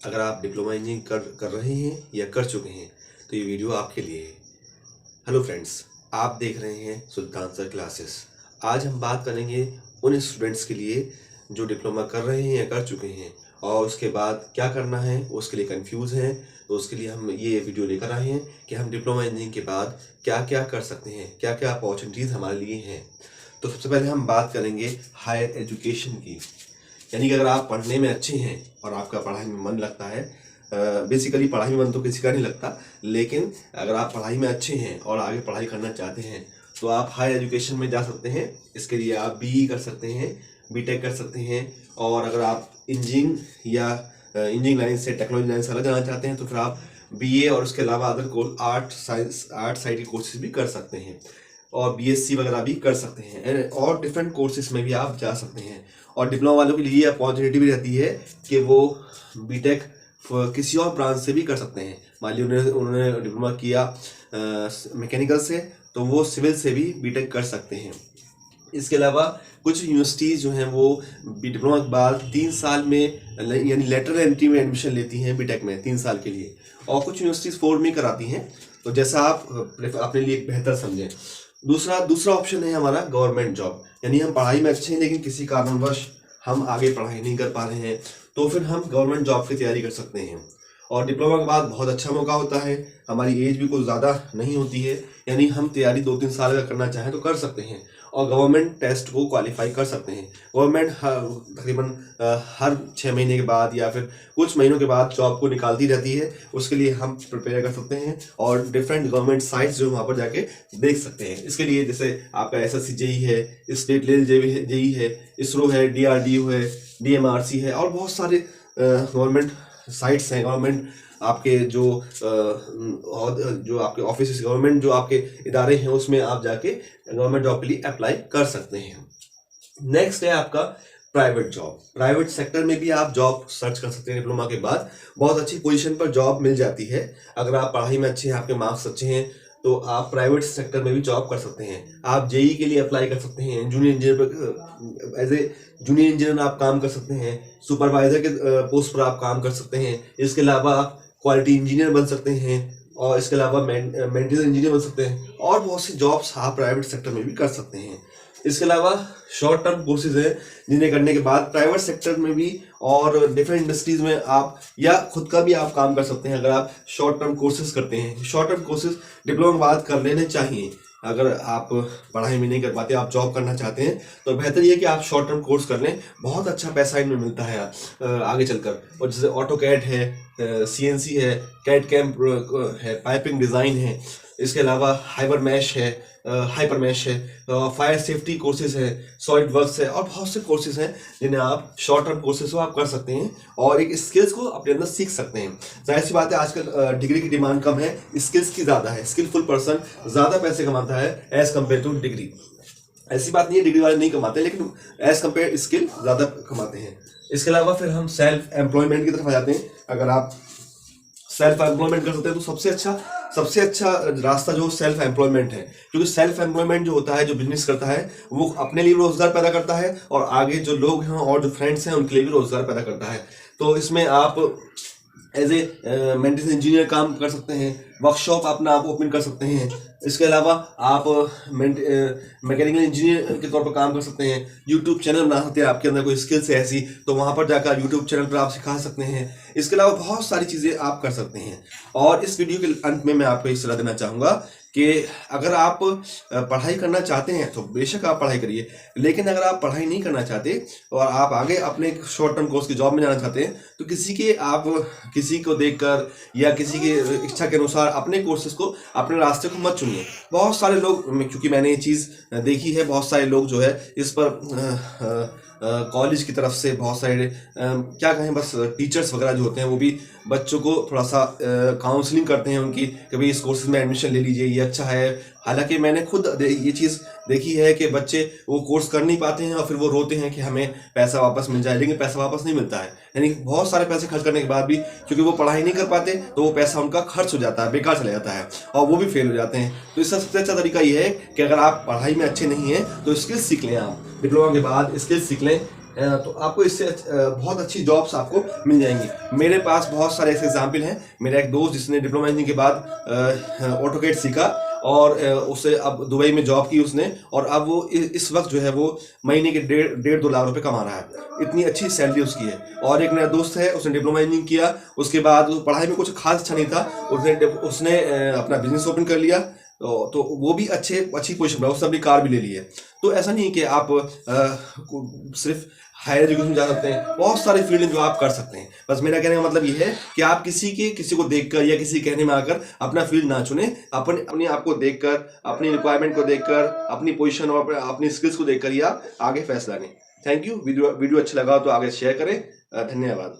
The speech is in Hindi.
अगर आप डिप्लोमा इंजीनियरिंग कर रहे हैं या कर चुके हैं तो ये वीडियो आपके लिए है। हेलो फ्रेंड्स, आप देख रहे हैं सुल्तान सर क्लासेस। आज हम बात करेंगे उन स्टूडेंट्स के लिए जो डिप्लोमा कर रहे हैं या कर चुके हैं और उसके बाद क्या करना है, उसके लिए कंफ्यूज हैं। तो उसके लिए हम ये वीडियो लेकर आए हैं कि हम डिप्लोमा इंजीनियरिंग के बाद क्या क्या कर सकते हैं, क्या क्या अपॉर्चुनिटीज़ हमारे लिए हैं। तो सबसे पहले हम बात करेंगे हायर एजुकेशन की, यानी कि अगर आप पढ़ने में अच्छे हैं और आपका पढ़ाई में मन लगता है। बेसिकली पढ़ाई में मन तो किसी का नहीं लगता, लेकिन अगर आप पढ़ाई में अच्छे हैं और आगे पढ़ाई करना चाहते हैं तो आप हायर एजुकेशन में जा सकते हैं। इसके लिए आप बीई कर सकते हैं, बीटेक कर सकते हैं। और अगर आप इंजीनियरिंग या इंजीनियरिंग लाइन से टेक्नोलॉजी लाइन से अलग जाना चाहते हैं तो फिर आप बीए और उसके अलावा अदर कोर्स आर्ट साइड के कोर्सेज भी कर सकते हैं और बीएससी वगैरह भी कर सकते हैं और डिफरेंट कोर्सेज में भी आप जा सकते हैं। और डिप्लोमा वालों के लिए अपॉर्चुनिटी भी रहती है कि वो बीटेक किसी और ब्रांच से भी कर सकते हैं। मान ली उन्होंने डिप्लोमा किया मैकेनिकल से तो वो सिविल से भी बीटेक कर सकते हैं। इसके अलावा कुछ यूनिवर्सिटीज़ जो हैं वो डिप्लोमा के बाद 3 साल में यानी लेटरल एंट्री में एडमिशन लेती हैं बीटेक में 3 साल के लिए, और कुछ यूनिवर्सिटीज़ 4 में कराती हैं। तो जैसा आप अपने लिए बेहतर समझें। दूसरा ऑप्शन है हमारा गवर्नमेंट जॉब, यानी हम पढ़ाई में अच्छे हैं लेकिन किसी कारणवश हम आगे पढ़ाई नहीं कर पा रहे हैं तो फिर हम गवर्नमेंट जॉब की तैयारी कर सकते हैं। और डिप्लोमा के बाद बहुत अच्छा मौका होता है, हमारी एज भी कुछ ज़्यादा नहीं होती है, यानी हम तैयारी 2-3 साल अगर करना चाहें तो कर सकते हैं और गवर्नमेंट टेस्ट को क्वालिफाई कर सकते हैं। गवर्नमेंट तकरीबन हर 6 महीने के बाद या फिर कुछ महीनों के बाद जॉब को निकालती रहती है। उसके लिए हम प्रिपेयर कर सकते हैं और डिफरेंट गवर्नमेंट साइट्स जो वहाँ पर जाके देख सकते हैं। इसके लिए जैसे आपका SSC जेई है, स्टेट लेवल जेई है, इसरो है, DRDO है, DMRC है और बहुत सारे गवर्नमेंट साइट्स हैं। गवर्नमेंट आपके जो आपके ऑफिस, गवर्नमेंट जो आपके इदारे हैं उसमें आप जाके गवर्नमेंट जॉब के लिए अप्लाई कर सकते हैं। नेक्स्ट है आपका प्राइवेट जॉब। प्राइवेट सेक्टर में भी आप जॉब सर्च कर सकते हैं। डिप्लोमा के बाद बहुत अच्छी पोजीशन पर जॉब मिल जाती है। अगर आप पढ़ाई में अच्छे हैं, आपके मार्क्स अच्छे हैं तो आप प्राइवेट सेक्टर में भी जॉब कर सकते हैं। आप जेई के लिए अप्लाई कर सकते हैं, junior engineer as a junior engineer आप काम कर सकते हैं, सुपरवाइजर के पोस्ट पर आप काम कर सकते हैं। इसके अलावा आप क्वालिटी इंजीनियर बन सकते हैं और इसके अलावा मेंटेनेंस इंजीनियर बन सकते हैं और बहुत सी जॉब्स आप प्राइवेट सेक्टर में भी कर सकते हैं। इसके अलावा शॉर्ट टर्म कोर्सेज हैं जिन्हें करने के बाद प्राइवेट सेक्टर में भी और डिफरेंट इंडस्ट्रीज में आप या खुद का भी आप काम कर सकते हैं अगर आप शॉर्ट टर्म कोर्सेज करते हैं। शॉर्ट टर्म कोर्सेज डिप्लोमा के बाद कर लेने चाहिए। अगर आप पढ़ाई में नहीं कर पाते, आप जॉब करना चाहते हैं तो बेहतर ये है कि आप शॉर्ट टर्म कोर्स कर लें। बहुत अच्छा पैसा इनमें मिलता है आगे चलकर। और जैसे ऑटोकैड है, CNC है, कैड कैम्प है, पाइपिंग डिज़ाइन है, इसके अलावा हाइपरमैश है, फायर सेफ्टी कोर्सेज है, सॉलिड वर्क्स है और बहुत से कोर्सेज हैं जिन्हें आप शॉर्ट टर्म कोर्सेज को आप कर सकते हैं और एक स्किल्स को अपने अंदर सीख सकते हैं। जाहिर सी बात है आजकल डिग्री की डिमांड कम है, स्किल्स की ज़्यादा है। स्किलफुल पर्सन ज़्यादा पैसे कमाता है एज कम्पेयर टू डिग्री। ऐसी बात नहीं है डिग्री वाले नहीं कमाते, लेकिन एज कम्पेयर स्किल ज़्यादा कमाते हैं। इसके अलावा फिर हम सेल्फ एम्प्लॉयमेंट की तरफ आ जाते हैं। अगर आप सेल्फ एम्प्लॉयमेंट कर सकते हैं तो सबसे अच्छा रास्ता जो सेल्फ एम्प्लॉयमेंट है, क्योंकि सेल्फ एम्प्लॉयमेंट जो होता है, जो बिजनेस करता है वो अपने लिए रोजगार पैदा करता है और आगे जो लोग हैं और जो फ्रेंड्स हैं उनके लिए भी रोजगार पैदा करता है। तो इसमें आप एज ए मेंटेनेंस इंजीनियर काम कर सकते हैं, वर्कशॉप अपना आप ओपन कर सकते हैं। इसके अलावा आप मैकेनिकल इंजीनियर के तौर पर काम कर सकते हैं। यूट्यूब चैनल बना सकते हैं, आपके अंदर कोई स्किल्स है ऐसी तो वहाँ पर जाकर यूट्यूब चैनल पर आप सिखा सकते हैं। इसके अलावा बहुत सारी चीज़ें आप कर सकते हैं। और इस वीडियो के अंत में मैं आपको एक सलाह देना चाहूँगा कि अगर आप पढ़ाई करना चाहते हैं तो बेशक आप पढ़ाई करिए, लेकिन अगर आप पढ़ाई नहीं करना चाहते और आप आगे अपने शॉर्ट टर्म कोर्स की जॉब में जाना चाहते हैं तो किसी को देखकर या किसी की इच्छा के अनुसार अपने कोर्सेज को, अपने रास्ते को मत चुनिए। बहुत सारे लोग, क्योंकि मैंने ये चीज़ देखी है, बहुत सारे लोग जो है इस पर कॉलेज की तरफ से बहुत सारे क्या कहें, बस टीचर्स वगैरह जो होते हैं वो भी बच्चों को थोड़ा सा काउंसलिंग करते हैं उनकी कि भाई इस कोर्सेज में एडमिशन ले लीजिए, ये अच्छा है। हालांकि मैंने खुद ये चीज़ देखी है कि बच्चे वो कोर्स कर नहीं पाते हैं और फिर वो रोते हैं कि हमें पैसा वापस मिल जाए, लेकिन पैसा वापस नहीं मिलता है। यानी बहुत सारे पैसे खर्च करने के बाद भी क्योंकि वो पढ़ाई नहीं कर पाते तो वो पैसा उनका खर्च हो जाता है, बेकार चला जाता है और वो भी फेल हो जाते हैं। तो इसका सबसे अच्छा तरीका ये है कि अगर आप पढ़ाई में अच्छे नहीं हैं तो स्किल्स सीख लें। आप डिप्लोमा के बाद स्किल्स सीख लें, तो आपको इससे बहुत अच्छी जॉब्स आपको मिल जाएंगी। मेरे पास बहुत सारे ऐसे एग्जाम्पल हैं। मेरा एक दोस्त जिसने डिप्लोमा इंजीनियरिंग के बाद ऑटोकेड सीखा और उससे अब दुबई में जॉब की उसने, और अब वो इस वक्त जो है वो महीने के 1.5-2 लाख रुपए कमा रहा है। इतनी अच्छी सैलरी उसकी है। और एक मेरा दोस्त है, उसने डिप्लोमा इंजीनियरिंग किया, उसके बाद पढ़ाई में कुछ खास अच्छा नहीं था, उसने अपना बिजनेस ओपन कर लिया, तो वो भी अच्छी पोजीशन पर, उसने अपनी कार भी ले ली है। तो ऐसा नहीं है कि आप सिर्फ हायर एजुकेशन जा सकते हैं, बहुत सारे फील्ड हैं जो आप कर सकते हैं। बस मेरा कहने का मतलब ये है कि आप किसी को देखकर या किसी कहने में आकर अपना फील्ड ना चुने। अपने आप को देखकर, अपनी रिक्वायरमेंट को देखकर, अपनी पोजीशन और अपनी स्किल्स को देखकर ही आप आगे फैसला लें। Thank you. वीडियो अच्छा लगा तो आगे शेयर करें। धन्यवाद।